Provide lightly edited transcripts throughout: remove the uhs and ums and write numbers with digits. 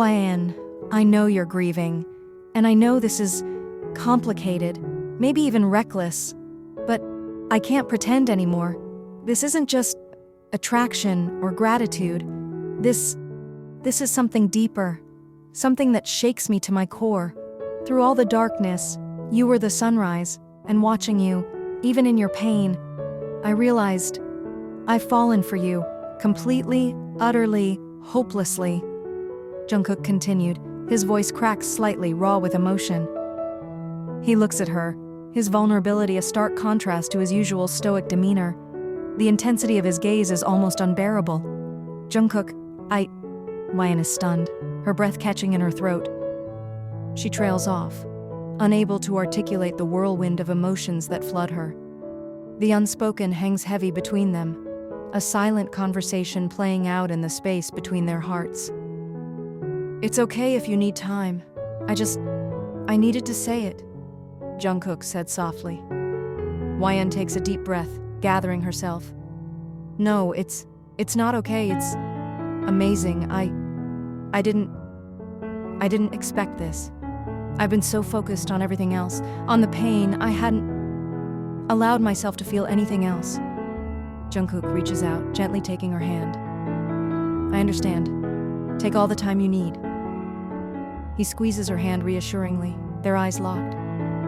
YN, I know you're grieving, and I know this is complicated, maybe even reckless, but I can't pretend anymore. This isn't just attraction or gratitude. This is something deeper, something that shakes me to my core. Through all the darkness, you were the sunrise, and watching you, even in your pain, I realized I've fallen for you, completely, utterly, hopelessly. Jungkook continued, his voice cracked slightly, raw with emotion. He looks at her, his vulnerability a stark contrast to his usual stoic demeanor. The intensity of his gaze is almost unbearable. Jungkook, YN is stunned, her breath catching in her throat. She trails off, unable to articulate the whirlwind of emotions that flood her. The unspoken hangs heavy between them, a silent conversation playing out in the space between their hearts. It's okay if you need time. I needed to say it, Jungkook said softly. YN takes a deep breath, gathering herself. No, it's not okay, it's amazing. I didn't expect this. I've been so focused on everything else, on the pain, I hadn't allowed myself to feel anything else. Jungkook reaches out, gently taking her hand. I understand. Take all the time you need. He squeezes her hand reassuringly, their eyes locked.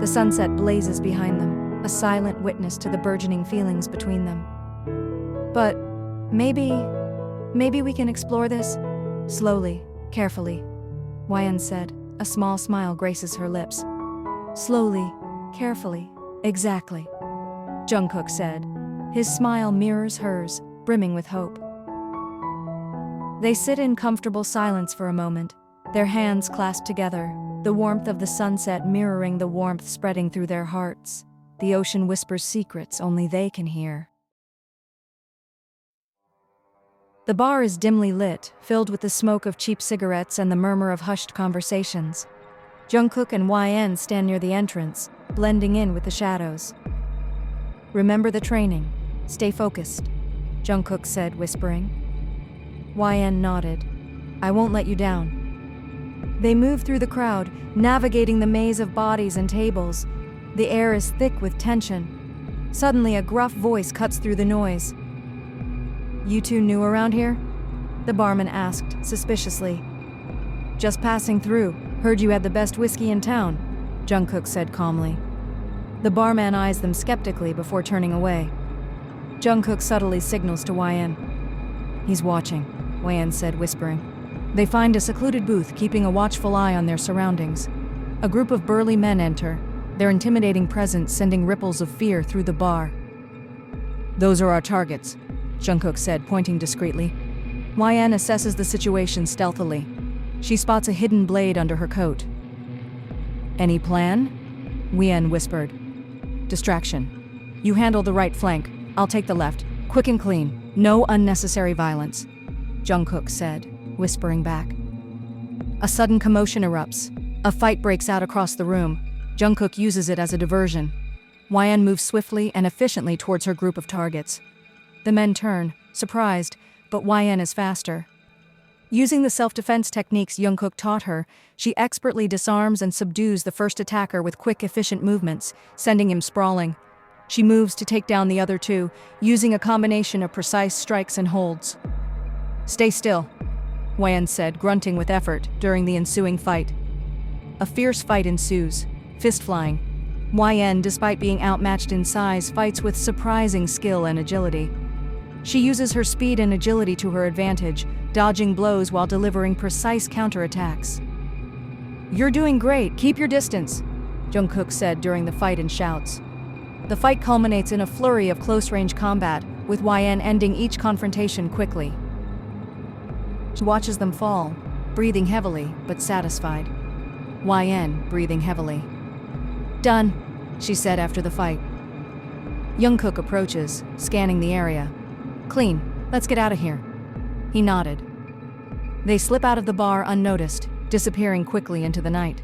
The sunset blazes behind them, a silent witness to the burgeoning feelings between them. But maybe we can explore this slowly, carefully, YN said. A small smile graces her lips. Slowly, carefully, exactly, Jungkook said. His smile mirrors hers, brimming with hope. They sit in comfortable silence for a moment, their hands clasped together, the warmth of the sunset mirroring the warmth spreading through their hearts. The ocean whispers secrets only they can hear. The bar is dimly lit, filled with the smoke of cheap cigarettes and the murmur of hushed conversations. Jungkook and YN stand near the entrance, blending in with the shadows. Remember the training. Stay focused, Jungkook said, whispering. YN nodded. I won't let you down. They move through the crowd, navigating the maze of bodies and tables. The air is thick with tension. Suddenly, a gruff voice cuts through the noise. You two new around here? The barman asked, suspiciously. Just passing through. Heard you had the best whiskey in town, Jungkook said calmly. The barman eyes them skeptically before turning away. Jungkook subtly signals to YN. He's watching, YN said, whispering. They find a secluded booth, keeping a watchful eye on their surroundings. A group of burly men enter, their intimidating presence sending ripples of fear through the bar. Those are our targets, Jungkook said, pointing discreetly. YN assesses the situation stealthily. She spots a hidden blade under her coat. Any plan? YN whispered. Distraction. You handle the right flank. I'll take the left. Quick and clean. No unnecessary violence, Jungkook said, whispering back. A sudden commotion erupts. A fight breaks out across the room. Jungkook uses it as a diversion. YN moves swiftly and efficiently towards her group of targets. The men turn, surprised, but YN is faster. Using the self-defense techniques Jungkook taught her, she expertly disarms and subdues the first attacker with quick, efficient movements, sending him sprawling. She moves to take down the other two, using a combination of precise strikes and holds. Stay still, YN said, grunting with effort during the ensuing fight. A fierce fight ensues, fist flying. YN, despite being outmatched in size, fights with surprising skill and agility. She uses her speed and agility to her advantage, dodging blows while delivering precise counterattacks. You're doing great, keep your distance, Jungkook said during the fight and shouts. The fight culminates in a flurry of close-range combat, with YN ending each confrontation quickly. She watches them fall, breathing heavily, but satisfied. YN breathing heavily. Done, she said after the fight. Jungkook approaches, scanning the area. Clean, let's get out of here. He nodded. They slip out of the bar unnoticed, disappearing quickly into the night.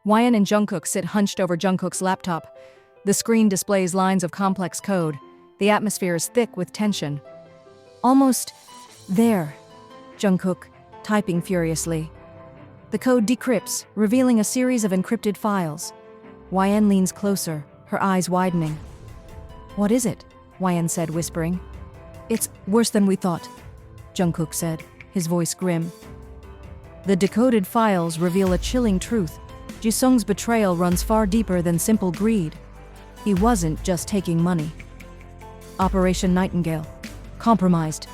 YN and Jungkook sit hunched over Jungkook's laptop. The screen displays lines of complex code. The atmosphere is thick with tension. Almost there, Jungkook, typing furiously. The code decrypts, revealing a series of encrypted files. YN leans closer, her eyes widening. "What is it?" YN said, whispering. "It's worse than we thought," Jungkook said, his voice grim. The decoded files reveal a chilling truth. Jisung's betrayal runs far deeper than simple greed. He wasn't just taking money. Operation Nightingale. Compromised.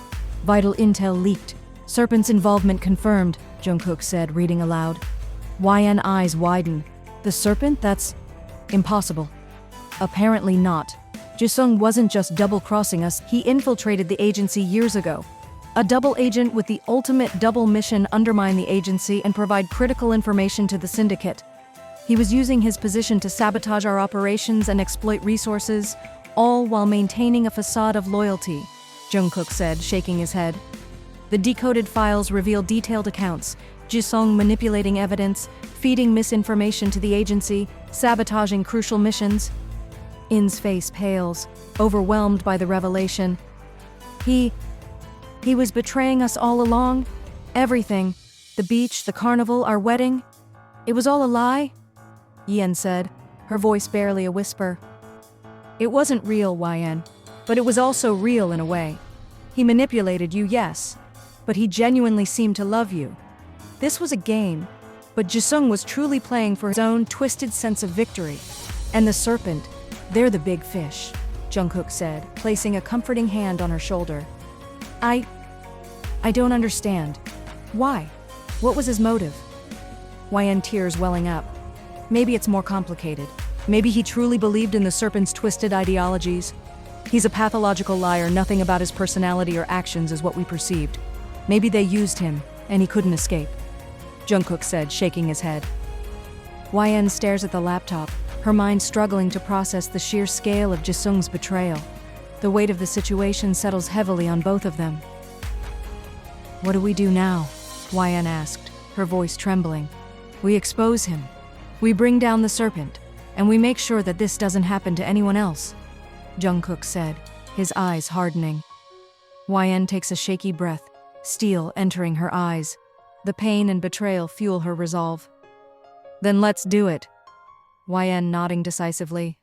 Vital intel leaked. Serpent's involvement confirmed, Jungkook said, reading aloud. YN eyes widen. The Serpent? That's impossible. Apparently not. Jisung wasn't just double-crossing us, he infiltrated the agency years ago. A double agent with the ultimate double mission: undermine the agency and provide critical information to the syndicate. He was using his position to sabotage our operations and exploit resources, all while maintaining a facade of loyalty, Jungkook said, shaking his head. The decoded files reveal detailed accounts: Jisung manipulating evidence, feeding misinformation to the agency, sabotaging crucial missions. In's face pales, overwhelmed by the revelation. He was betraying us all along? Everything. The beach, the carnival, our wedding? It was all a lie? Yen said, her voice barely a whisper. It wasn't real, YN, but it was also real in a way. He manipulated you, yes, but he genuinely seemed to love you. This was a game, but Jisung was truly playing for his own twisted sense of victory. And the Serpent, they're the big fish, Jungkook said, placing a comforting hand on her shoulder. I don't understand. Why? What was his motive? YN, tears welling up. Maybe it's more complicated. Maybe he truly believed in the Serpent's twisted ideologies. He's a pathological liar. Nothing about his personality or actions is what we perceived. Maybe they used him, and he couldn't escape, Jungkook said, shaking his head. YN stares at the laptop, her mind struggling to process the sheer scale of Jisung's betrayal. The weight of the situation settles heavily on both of them. What do we do now? YN asked, her voice trembling. We expose him. We bring down the Serpent, and we make sure that this doesn't happen to anyone else, Jungkook said, his eyes hardening. YN takes a shaky breath, steel entering her eyes. The pain and betrayal fuel her resolve. Then let's do it, YN nodding decisively.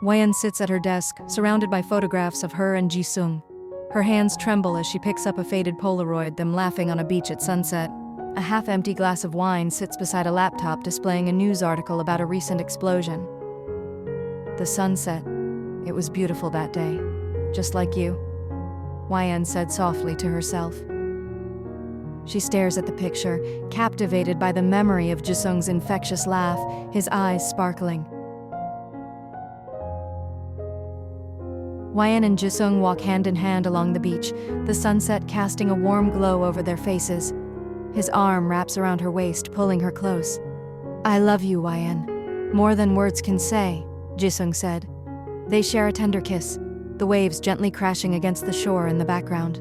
YN sits at her desk, surrounded by photographs of her and Jisung. Her hands tremble as she picks up a faded Polaroid, them laughing on a beach at sunset. A half-empty glass of wine sits beside a laptop displaying a news article about a recent explosion. The sunset. It was beautiful that day. Just like you, YN said softly to herself. She stares at the picture, captivated by the memory of Jisung's infectious laugh, his eyes sparkling. YN and Jisung walk hand in hand along the beach, the sunset casting a warm glow over their faces. His arm wraps around her waist, pulling her close. I love you, YN. More than words can say, Jisung said. They share a tender kiss, the waves gently crashing against the shore in the background.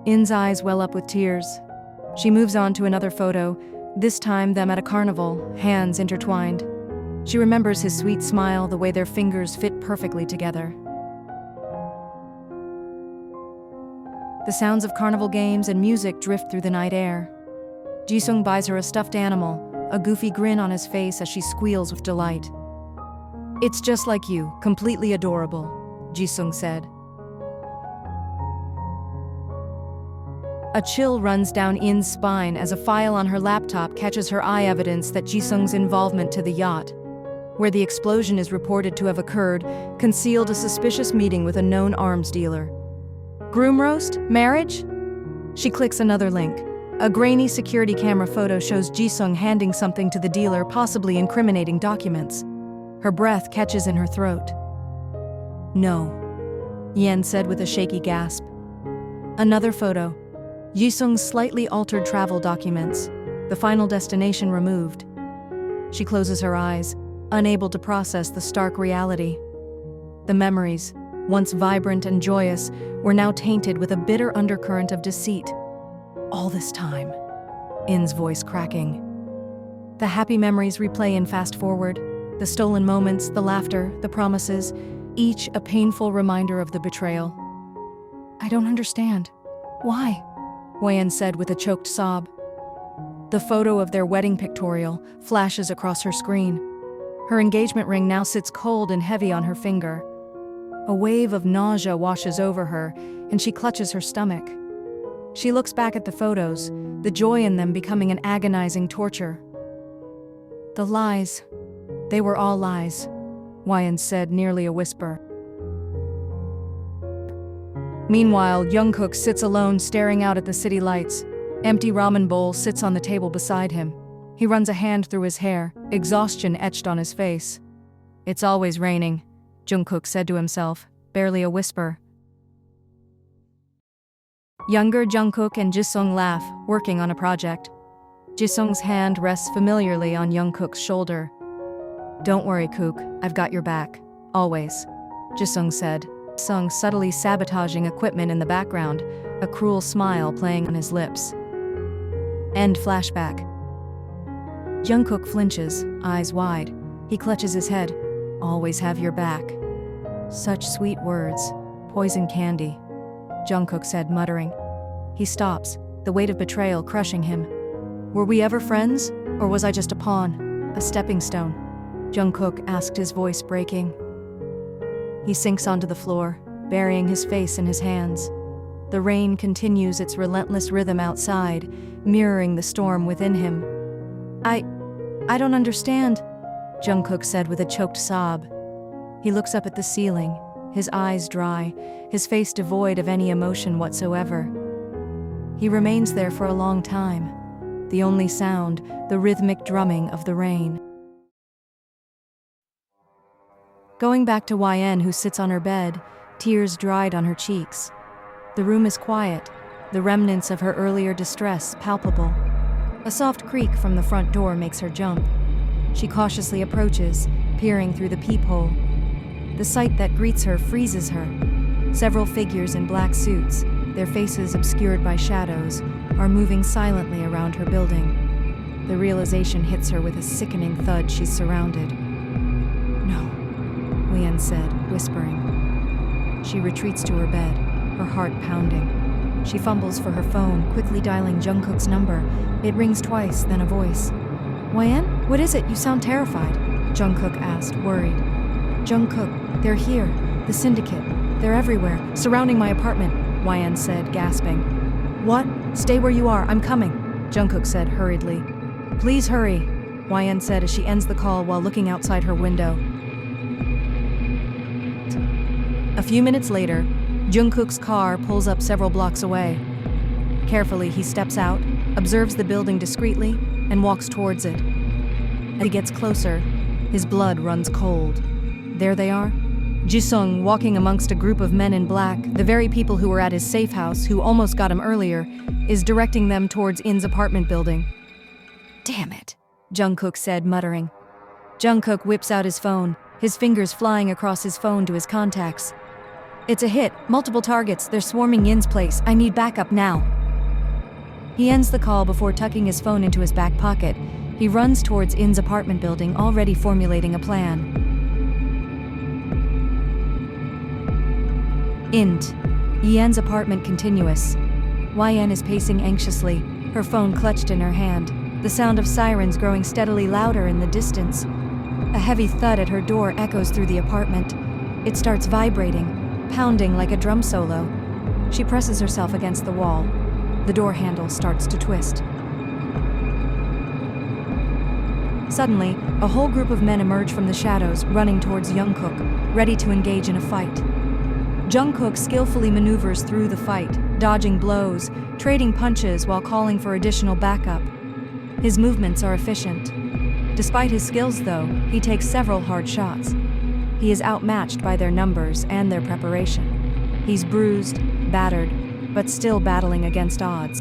In's eyes well up with tears. She moves on to another photo, this time them at a carnival, hands intertwined. She remembers his sweet smile, the way their fingers fit perfectly together. The sounds of carnival games and music drift through the night air. Jisung buys her a stuffed animal, a goofy grin on his face as she squeals with delight. It's just like you, completely adorable, Jisung said. A chill runs down In's spine as a file on her laptop catches her eye, evidence that Jisung's involvement to the yacht, where the explosion is reported to have occurred, concealed a suspicious meeting with a known arms dealer. Groom roast? Marriage? She clicks another link. A grainy security camera photo shows Jisung handing something to the dealer, possibly incriminating documents. Her breath catches in her throat. No, Yen said with a shaky gasp. Another photo. Jisung's slightly altered travel documents, the final destination removed. She closes her eyes, unable to process the stark reality. The memories, once vibrant and joyous, were now tainted with a bitter undercurrent of deceit. All this time, In's voice cracking. The happy memories replay in fast forward, the stolen moments, the laughter, the promises. each a painful reminder of the betrayal. "I don't understand. Why?" Wayan said with a choked sob. The photo of their wedding pictorial flashes across her screen. Her engagement ring now sits cold and heavy on her finger. A wave of nausea washes over her, and she clutches her stomach. She looks back at the photos, the joy in them becoming an agonizing torture. "The lies. They were all lies," Wayan said, nearly a whisper. Meanwhile, Jungkook sits alone staring out at the city lights. Empty ramen bowl sits on the table beside him. He runs a hand through his hair, exhaustion etched on his face. "It's always raining," Jungkook said to himself, barely a whisper. Younger Jungkook and Jisung laugh, working on a project. Jisung's hand rests familiarly on Jungkook's shoulder. "Don't worry, Kook, I've got your back. Always," Jisung said. Jisung subtly sabotaging equipment in the background, a cruel smile playing on his lips. End flashback. Jungkook flinches, eyes wide. He clutches his head. "Always have your back." Such sweet words. Poison candy, Jungkook said, muttering. He stops, the weight of betrayal crushing him. "Were we ever friends, or was I just a pawn, a stepping stone?" Jungkook asked, his voice breaking. He sinks onto the floor, burying his face in his hands. The rain continues its relentless rhythm outside, mirroring the storm within him. I don't understand," Jungkook said with a choked sob. He looks up at the ceiling, his eyes dry, his face devoid of any emotion whatsoever. He remains there for a long time, the only sound, the rhythmic drumming of the rain. Going back to YN, who sits on her bed, tears dried on her cheeks. The room is quiet, the remnants of her earlier distress palpable. A soft creak from the front door makes her jump. She cautiously approaches, peering through the peephole. The sight that greets her freezes her. Several figures in black suits, their faces obscured by shadows, are moving silently around her building. The realization hits her with a sickening thud. She's surrounded. "No," Leanne said, whispering. She retreats to her bed, her heart pounding. She fumbles for her phone, quickly dialing Jungkook's number. It rings twice, then a voice. "YN, what is it? You sound terrified," Jungkook asked, worried. "Jungkook, they're here. The syndicate. They're everywhere, surrounding my apartment," YN said, gasping. "What? Stay where you are. I'm coming," Jungkook said hurriedly. "Please hurry," YN said as she ends the call while looking outside her window. A few minutes later, Jungkook's car pulls up several blocks away. Carefully, he steps out, observes the building discreetly, and walks towards it. As he gets closer, his blood runs cold. There they are. Jisung, walking amongst a group of men in black, the very people who were at his safe house, who almost got him earlier, is directing them towards In's apartment building. "Damn it," Jungkook said, muttering. Jungkook whips out his phone, his fingers flying across his phone to his contacts. "It's a hit. Multiple targets. They're swarming Yin's place. I need backup now." He ends the call before tucking his phone into his back pocket. He runs towards In's apartment building, already formulating a plan. Int. Yen's apartment continuous. YN is pacing anxiously, her phone clutched in her hand, the sound of sirens growing steadily louder in the distance. A heavy thud at her door echoes through the apartment. It starts vibrating, pounding like a drum solo. She presses herself against the wall. The door handle starts to twist. Suddenly, a whole group of men emerge from the shadows, running towards Jungkook, ready to engage in a fight. Jungkook skillfully maneuvers through the fight, dodging blows, trading punches while calling for additional backup. His movements are efficient. Despite his skills, though, he takes several hard shots. He is outmatched by their numbers and their preparation. He's bruised, battered, but still battling against odds.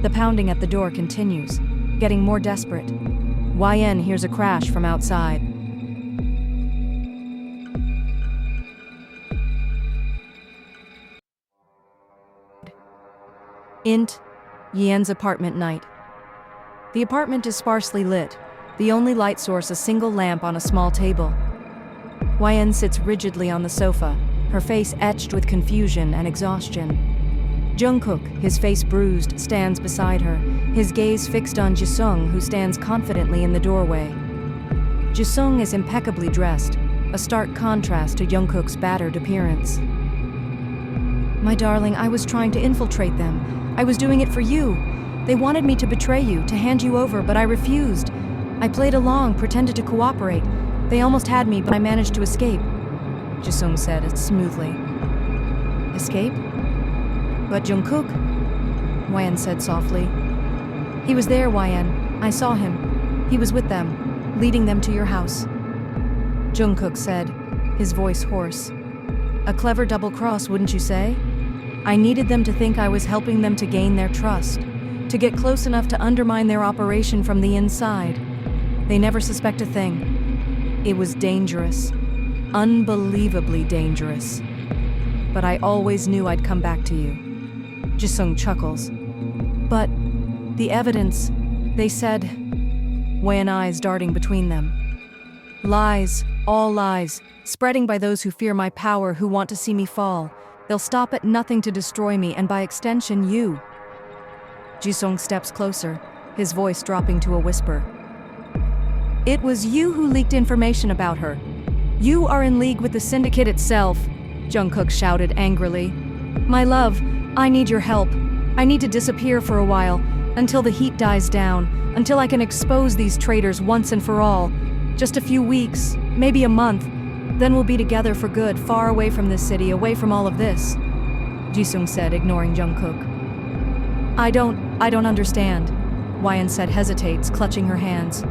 The pounding at the door continues, getting more desperate. YN hears a crash from outside. Int. Yen's apartment night. The apartment is sparsely lit. The only light source a single lamp on a small table. YN sits rigidly on the sofa, her face etched with confusion and exhaustion. Jungkook, his face bruised, stands beside her, his gaze fixed on Jisung, who stands confidently in the doorway. Jisung is impeccably dressed, a stark contrast to Jungkook's battered appearance. My darling, I was trying to infiltrate them. I was doing it for you. They wanted me to betray you, to hand you over, but I refused. I played along, pretended to cooperate. They almost had me, but I managed to escape. Jisung said it smoothly. Escape? But Jungkook? YN said softly. He was there, YN. I saw him. He was with them, leading them to your house. Jungkook said, his voice hoarse. A clever double cross, wouldn't you say? I needed them to think I was helping them to gain their trust, to get close enough to undermine their operation from the inside. They never suspect a thing. It was dangerous. Unbelievably dangerous. But I always knew I'd come back to you. Jisung chuckles. But the evidence, they said, YN eyes darting between them. Lies, all lies, spreading by those who fear my power, who want to see me fall. They'll stop at nothing to destroy me, and by extension, you. Jisung steps closer, his voice dropping to a whisper. It was you who leaked information about her. You are in league with the syndicate itself, Jungkook shouted angrily. My love, I need your help. I need to disappear for a while, until the heat dies down, until I can expose these traitors once and for all. Just a few weeks, maybe a month. Then we'll be together for good, far away from this city, away from all of this, Jisung said, ignoring Jungkook. I don't understand, YN said, hesitates, clutching her hands.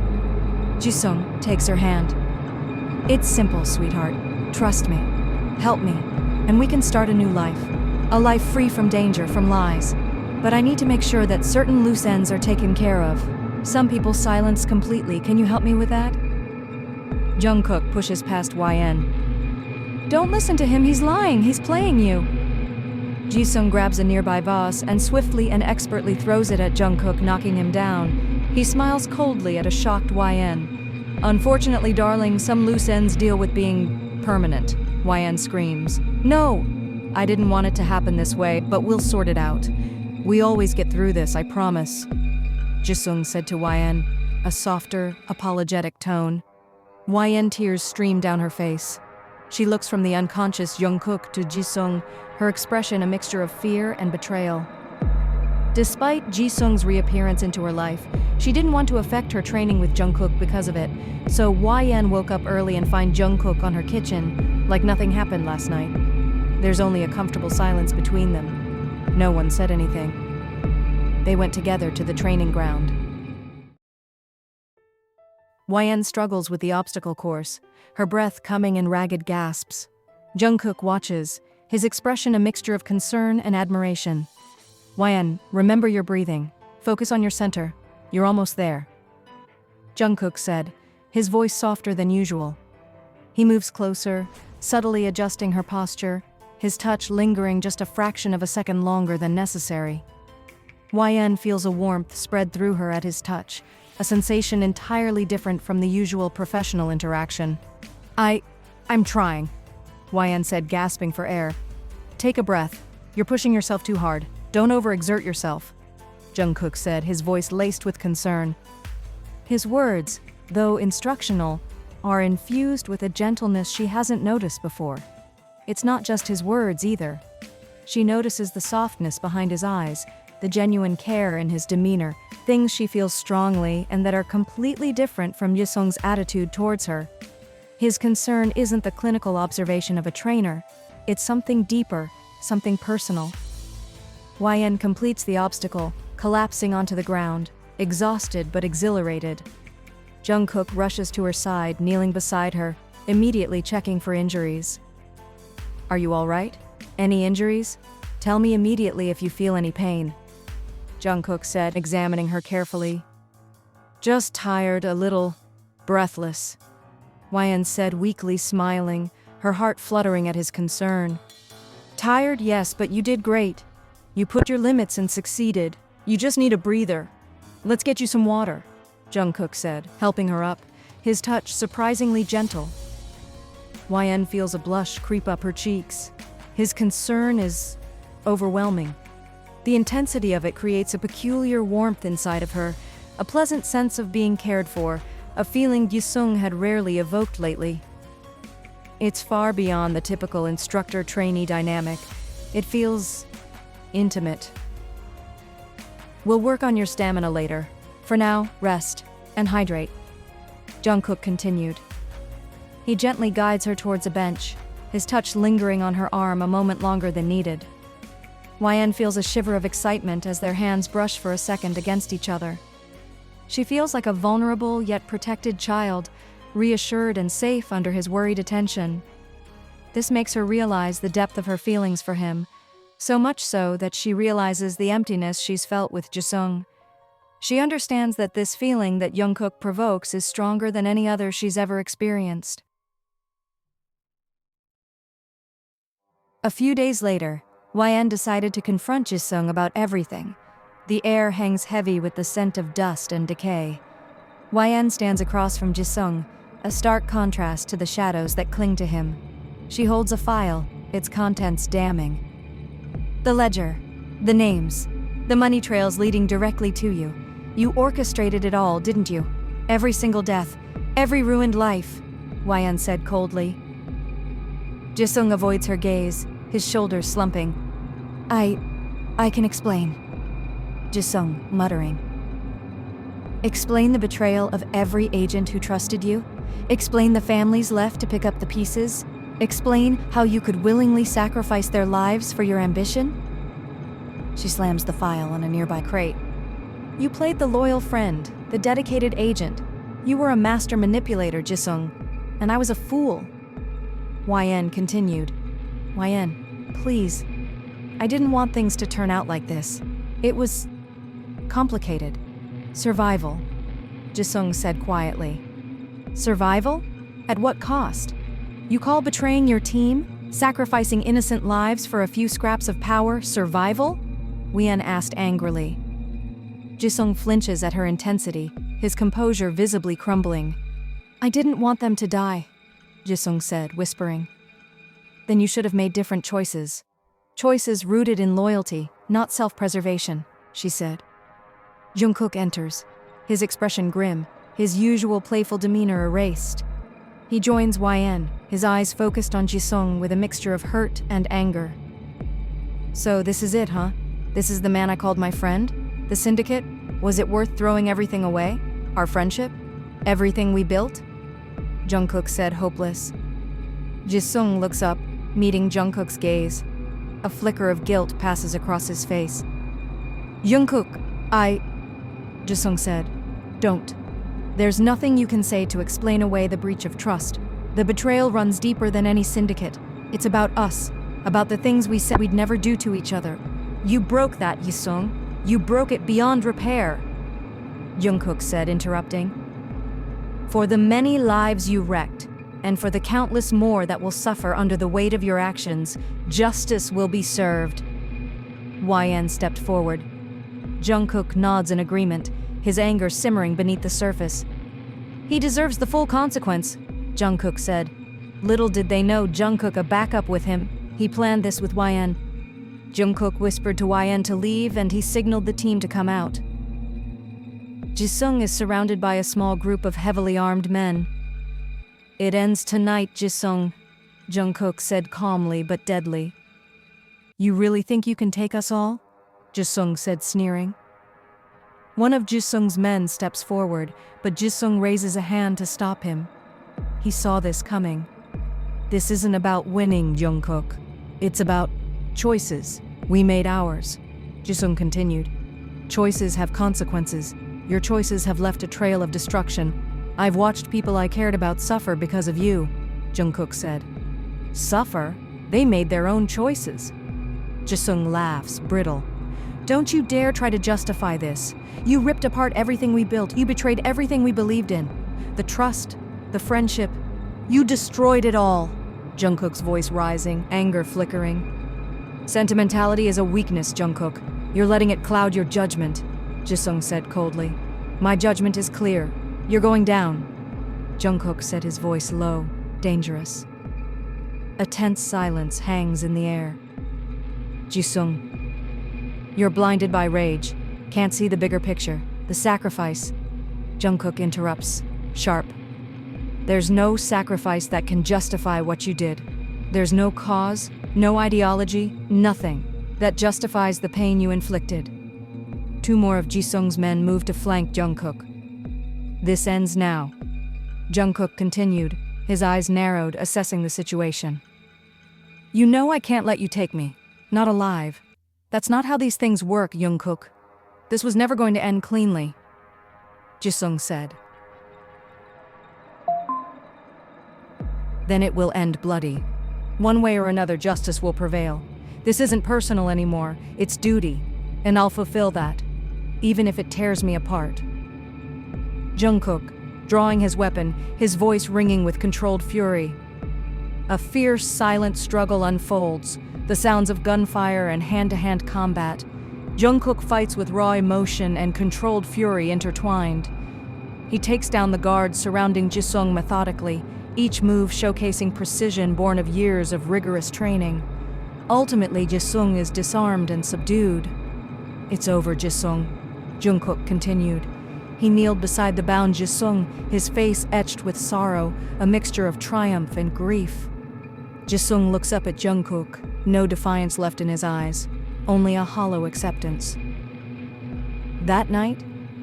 Jisung takes her hand. It's simple, sweetheart. Trust me. Help me. And we can start a new life. A life free from danger, from lies. But I need to make sure that certain loose ends are taken care of. Some people silenced completely. Can you help me with that? Jungkook pushes past YN. Don't listen to him, he's lying, he's playing you. Jisung grabs a nearby vase and swiftly and expertly throws it at Jungkook, knocking him down. He smiles coldly at a shocked YN. Unfortunately, darling, some loose ends deal with being permanent, YN screams. No! I didn't want it to happen this way, but we'll sort it out. We always get through this, I promise, Jisung said to YN, a softer, apologetic tone. YN tears stream down her face. She looks from the unconscious Jungkook to Jisung, her expression a mixture of fear and betrayal. Despite Jisung's reappearance into her life, she didn't want to affect her training with Jungkook because of it, so YN woke up early and find Jungkook on her kitchen, like nothing happened last night. There's only a comfortable silence between them. No one said anything. They went together to the training ground. YN struggles with the obstacle course, her breath coming in ragged gasps. Jungkook watches, his expression a mixture of concern and admiration. YN, remember your breathing. Focus on your center. You're almost there, Jungkook said, his voice softer than usual. He moves closer, subtly adjusting her posture, his touch lingering just a fraction of a second longer than necessary. YN feels a warmth spread through her at his touch, a sensation entirely different from the usual professional interaction. I'm trying, YN said, gasping for air. Take a breath. You're pushing yourself too hard. Don't overexert yourself, Jungkook said, his voice laced with concern. His words, though instructional, are infused with a gentleness she hasn't noticed before. It's not just his words either. She notices the softness behind his eyes, the genuine care in his demeanor, things she feels strongly and that are completely different from Jisung's attitude towards her. His concern isn't the clinical observation of a trainer. It's something deeper, something personal. YN completes the obstacle, collapsing onto the ground, exhausted but exhilarated. Jungkook rushes to her side, kneeling beside her, immediately checking for injuries. Are you all right? Any injuries? Tell me immediately if you feel any pain, Jungkook said, examining her carefully. Just tired, a little breathless, YN said, weakly smiling, her heart fluttering at his concern. Tired, yes, but you did great. You put your limits and succeeded. You just need a breather. Let's get you some water, Jungkook said, helping her up, his touch surprisingly gentle. YN feels a blush creep up her cheeks. His concern is overwhelming. The intensity of it creates a peculiar warmth inside of her, a pleasant sense of being cared for, a feeling Jisung had rarely evoked lately. It's far beyond the typical instructor-trainee dynamic. It feels intimate. We'll work on your stamina later. For now, rest and hydrate. Jungkook continued. He gently guides her towards a bench, his touch lingering on her arm a moment longer than needed. YN feels a shiver of excitement as their hands brush for a second against each other. She feels like a vulnerable yet protected child, reassured and safe under his worried attention. This makes her realize the depth of her feelings for him, so much so that she realizes the emptiness she's felt with Jisung. She understands that this feeling that Jungkook provokes is stronger than any other she's ever experienced. A few days later, YN decided to confront Jisung about everything. The air hangs heavy with the scent of dust and decay. YN stands across from Jisung, a stark contrast to the shadows that cling to him. She holds a file, its contents damning. The ledger, the names, the money trails leading directly to you. You orchestrated it all, didn't you? Every single death, every ruined life, YN said coldly. Jisung avoids her gaze, his shoulders slumping. I can explain. Jisung, muttering. Explain the betrayal of every agent who trusted you? Explain the families left to pick up the pieces? Explain how you could willingly sacrifice their lives for your ambition? She slams the file on a nearby crate. You played the loyal friend, the dedicated agent. You were a master manipulator, Jisung, and I was a fool. YN continued. YN, please. I didn't want things to turn out like this. It was complicated. Survival, Jisung said quietly. Survival? At what cost? You call betraying your team, sacrificing innocent lives for a few scraps of power, survival? YN asked angrily. Jisung flinches at her intensity, his composure visibly crumbling. I didn't want them to die, Jisung said, whispering. Then you should have made different choices. Choices rooted in loyalty, not self-preservation, she said. Jungkook enters, his expression grim, his usual playful demeanor erased. He joins YN, his eyes focused on Jisung with a mixture of hurt and anger. So this is it, huh? This is the man I called my friend? The syndicate? Was it worth throwing everything away? Our friendship? Everything we built? Jungkook said, hopeless. Jisung looks up, meeting Jungkook's gaze. A flicker of guilt passes across his face. Jungkook, Jisung said. Don't. There's nothing you can say to explain away the breach of trust. The betrayal runs deeper than any syndicate. It's about us, about the things we said we'd never do to each other. You broke that, Jisung. You broke it beyond repair, Jungkook said, interrupting. For the many lives you wrecked, and for the countless more that will suffer under the weight of your actions, justice will be served. YN stepped forward. Jungkook nods in agreement, his anger simmering beneath the surface. He deserves the full consequence, Jungkook said. Little did they know Jungkook a backup with him. He planned this with YN. Jungkook whispered to YN to leave, and he signaled the team to come out. Jisung is surrounded by a small group of heavily armed men. It ends tonight, Jisung, Jungkook said calmly but deadly. You really think you can take us all? Jisung said, sneering. One of Jisung's men steps forward, but Jisung raises a hand to stop him. He saw this coming. This isn't about winning, Jungkook. It's about choices. We made ours, Jisung continued. Choices have consequences. Your choices have left a trail of destruction. I've watched people I cared about suffer because of you, Jungkook said. Suffer? They made their own choices. Jisung laughs, brittle. Don't you dare try to justify this. You ripped apart everything we built. You betrayed everything we believed in. The trust, the friendship. You destroyed it all. Jungkook's voice rising, anger flickering. Sentimentality is a weakness, Jungkook. You're letting it cloud your judgment, Jisung said coldly. My judgment is clear. You're going down. Jungkook said, his voice low, dangerous. A tense silence hangs in the air. Jisung, you're blinded by rage. Can't see the bigger picture, the sacrifice. Jungkook interrupts, sharp. There's no sacrifice that can justify what you did. There's no cause, no ideology, nothing that justifies the pain you inflicted. Two more of Jisung's men move to flank Jungkook. This ends now. Jungkook continued, his eyes narrowed, assessing the situation. You know I can't let you take me. Not alive. That's not how these things work, Jungkook. This was never going to end cleanly. Jisung said. Then it will end bloody. One way or another, justice will prevail. This isn't personal anymore, it's duty, and I'll fulfill that, even if it tears me apart. Jungkook, drawing his weapon, his voice ringing with controlled fury. A fierce, silent struggle unfolds, the sounds of gunfire and hand-to-hand combat. Jungkook fights with raw emotion and controlled fury intertwined. He takes down the guards surrounding Jisung methodically, each move showcasing precision born of years of rigorous training. Ultimately, Jisung is disarmed and subdued. It's over, Jisung, Jungkook continued. He kneeled beside the bound Jisung, his face etched with sorrow, a mixture of triumph and grief. Jisung looks up at Jungkook, no defiance left in his eyes, only a hollow acceptance. That night,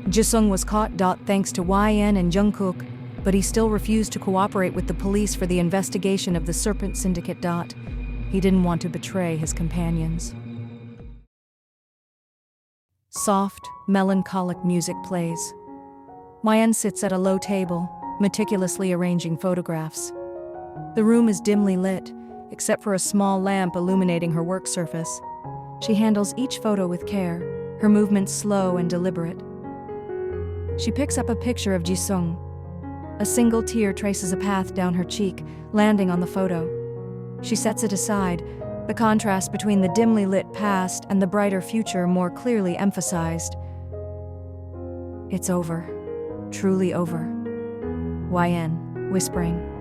Jisung was caught thanks to YN and Jungkook, but he still refused to cooperate with the police for the investigation of the Serpent Syndicate. He didn't want to betray his companions. Soft, melancholic music plays. YN sits at a low table, meticulously arranging photographs. The room is dimly lit, except for a small lamp illuminating her work surface. She handles each photo with care, her movements slow and deliberate. She picks up a picture of Jisung. A single tear traces a path down her cheek, landing on the photo. She sets it aside, the contrast between the dimly lit past and the brighter future more clearly emphasized. It's over. Truly over. YN, whispering.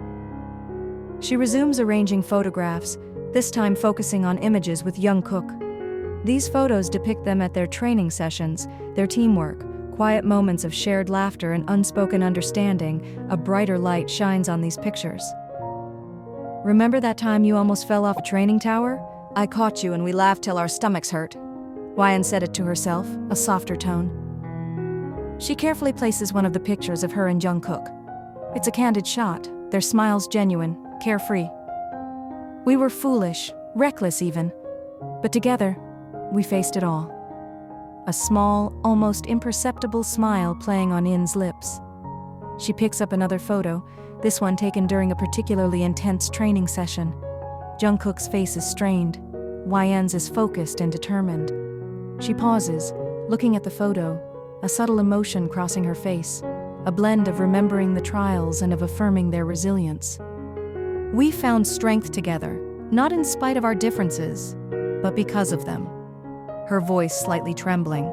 She resumes arranging photographs, this time focusing on images with Jungkook. These photos depict them at their training sessions, their teamwork, quiet moments of shared laughter and unspoken understanding. A brighter light shines on these pictures. Remember that time you almost fell off a training tower? I caught you and we laughed till our stomachs hurt. YN said it to herself, a softer tone. She carefully places one of the pictures of her and Jungkook. It's a candid shot, their smiles genuine, carefree. We were foolish, reckless even, but together, we faced it all. A small, almost imperceptible smile playing on In's lips. She picks up another photo, this one taken during a particularly intense training session. Jungkook's face is strained. YN's is focused and determined. She pauses, looking at the photo, a subtle emotion crossing her face, a blend of remembering the trials and of affirming their resilience. We found strength together, not in spite of our differences, but because of them. Her voice slightly trembling.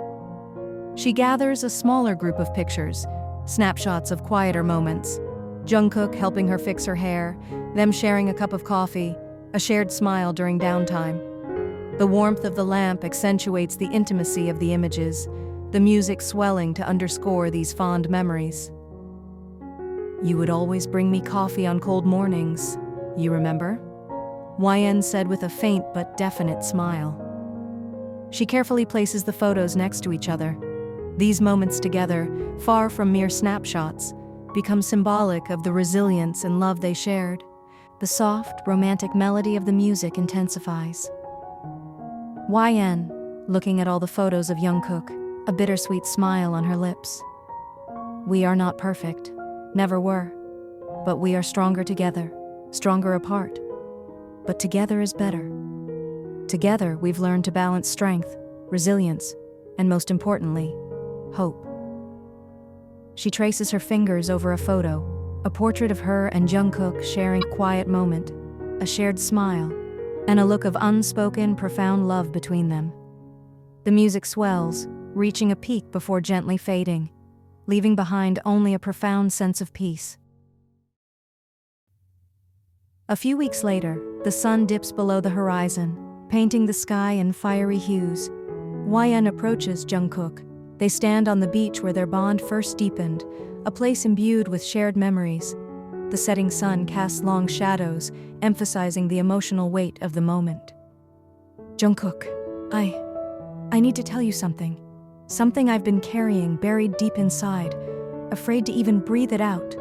She gathers a smaller group of pictures, snapshots of quieter moments. Jungkook helping her fix her hair, them sharing a cup of coffee, a shared smile during downtime. The warmth of the lamp accentuates the intimacy of the images, the music swelling to underscore these fond memories. You would always bring me coffee on cold mornings, you remember? YN said with a faint but definite smile. She carefully places the photos next to each other. These moments together, far from mere snapshots, become symbolic of the resilience and love they shared. The soft, romantic melody of the music intensifies. YN, looking at all the photos of Jungkook, a bittersweet smile on her lips. We are not perfect, never were, but we are stronger together, stronger apart. But together is better. Together, we've learned to balance strength, resilience, and most importantly, hope. She traces her fingers over a photo, a portrait of her and Jungkook sharing a quiet moment, a shared smile, and a look of unspoken, profound love between them. The music swells, reaching a peak before gently fading. leaving behind only a profound sense of peace. A few weeks later, the sun dips below the horizon, painting the sky in fiery hues. YN approaches Jungkook. They stand on the beach where their bond first deepened, a place imbued with shared memories. The setting sun casts long shadows, emphasizing the emotional weight of the moment. Jungkook, I need to tell you something. Something I've been carrying buried deep inside, afraid to even breathe it out.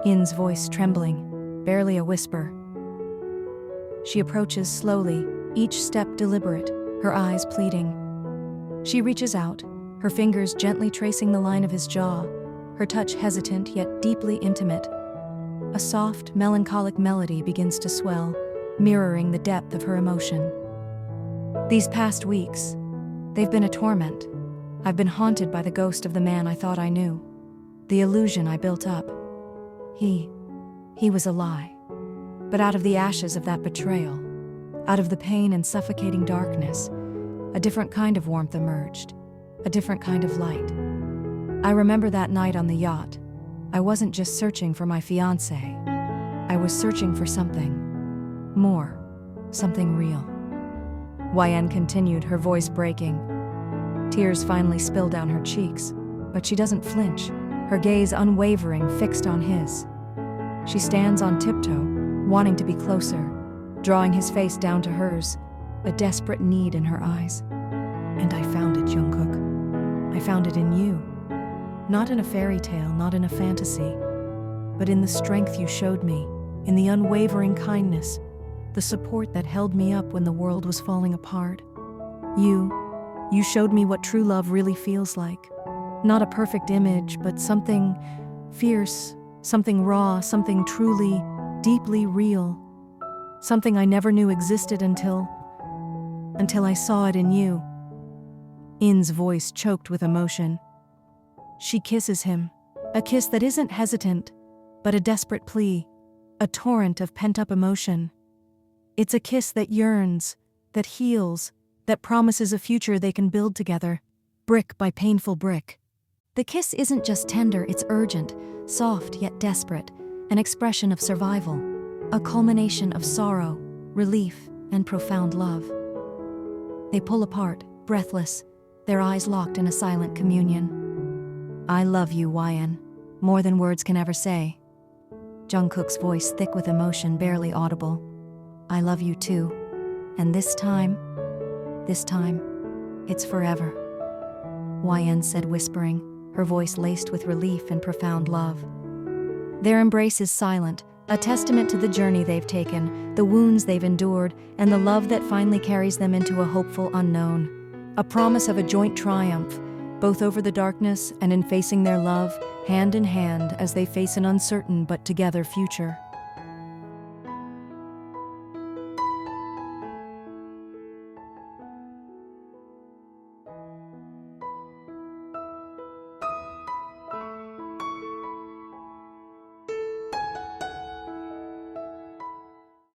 In's voice trembling, barely a whisper. She approaches slowly, each step deliberate, her eyes pleading. She reaches out, her fingers gently tracing the line of his jaw, her touch hesitant yet deeply intimate. A soft, melancholic melody begins to swell, mirroring the depth of her emotion. These past weeks, they've been a torment. I've been haunted by the ghost of the man I thought I knew, the illusion I built up. He was a lie. But out of the ashes of that betrayal, out of the pain and suffocating darkness, a different kind of warmth emerged, a different kind of light. I remember that night on the yacht. I wasn't just searching for my fiancé. I was searching for something more, something real. YN continued, her voice breaking. Tears finally spill down her cheeks, but she doesn't flinch, her gaze unwavering, fixed on his. She stands on tiptoe, wanting to be closer, drawing his face down to hers, a desperate need in her eyes. And I found it, Jungkook. I found it in you. Not in a fairy tale, not in a fantasy, but in the strength you showed me, in the unwavering kindness, the support that held me up when the world was falling apart. You showed me what true love really feels like. Not a perfect image, but something fierce, something raw, something truly, deeply real. Something I never knew existed until I saw it in you. In's voice choked with emotion. She kisses him, a kiss that isn't hesitant, but a desperate plea, a torrent of pent-up emotion. It's a kiss that yearns, that heals, that promises a future they can build together, brick by painful brick. The kiss isn't just tender, it's urgent, soft yet desperate, an expression of survival, a culmination of sorrow, relief, and profound love. They pull apart, breathless, their eyes locked in a silent communion. I love you, YN, more than words can ever say. Jungkook's voice thick with emotion, barely audible. I love you too, and this time, it's forever. YN said, whispering, her voice laced with relief and profound love. Their embrace is silent, a testament to the journey they've taken, the wounds they've endured, and the love that finally carries them into a hopeful unknown. A promise of a joint triumph, both over the darkness and in facing their love, hand in hand as they face an uncertain but together future.